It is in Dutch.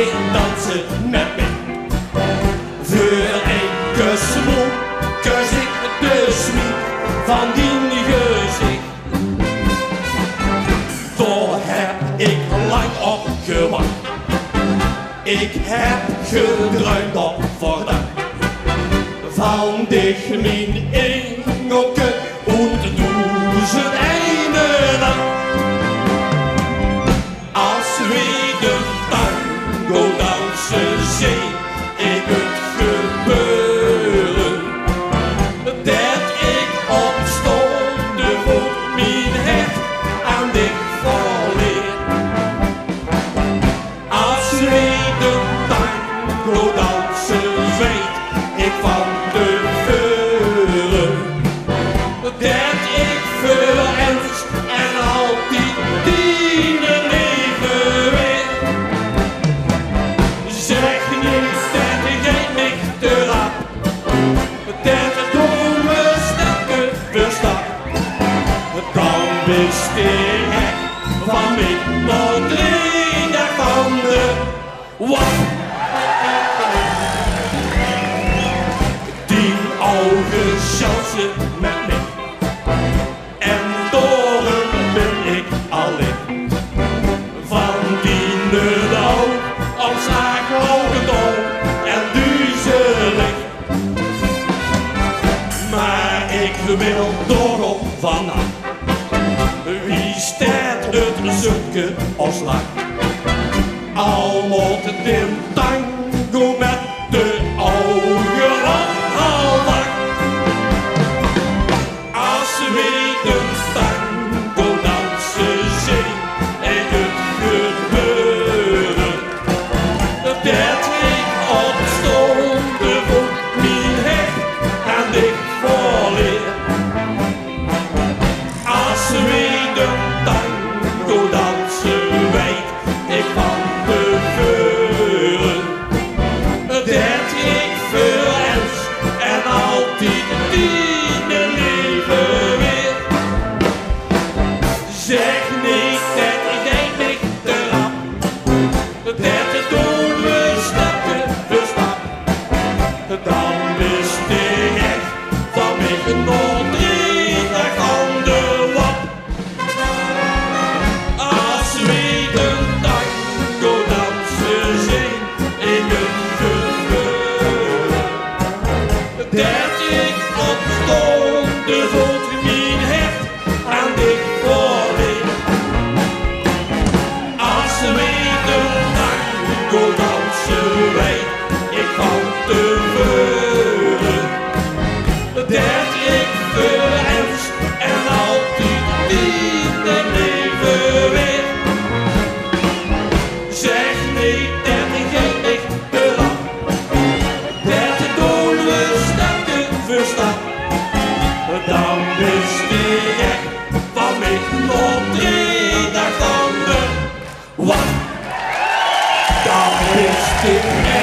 weer dansen met me. Voor een kusmoe kus ik de smiek van die gezicht. Daar heb ik lang op gewacht. Ik heb gedruimd op voordat van dich mijn engelke und duizend eine Nacht. Als we de tango dansen, zie ik het gebeuren. Dat ik opstond voor mijn hart aan dich verleer. Als we de tango dansen, weet ik van de veuren. Dat ik voor eens en altijd dienen leven weer. Zeg niet dat ik niet te rap, dat het domme stappen bestaat. Dan besteed ik van mij nog 3 dagen van de wat. Die ogen chansen met me en door hem ben ik alleen. Van die nul als aangehouden dol en duizelig. Maar ik wil toch op vanaf. Wie staat het zoeken als lang? Al moet het in tango met de ogen al lang. Als we de tango dansen, zie ik het gebeuren. Dat ik opstond voor mijn hart en ik verleer. Als we de tango dansen, weet ik van de veuren. Dat ik voor eens en altijd dienen leven weer. Zeg niet dat ik niet te rap, dat doen we stapje voor stap. Dan besteed ik van mij nog 3 dagen van de wap. Als we de tango dansen, zie ik het gebeuren. Dat ik opstond voor mijn hart aan dich verleer. Als we de tango dansen, weet ik van te veuren. Dat ik voor eens en altijd dienen leven weer. Zeg niet dat ik niet te rap, dat doen we stapje voor stap. Dan besteed ik van mij nog 3 dagen van de wat. Dan besteed ik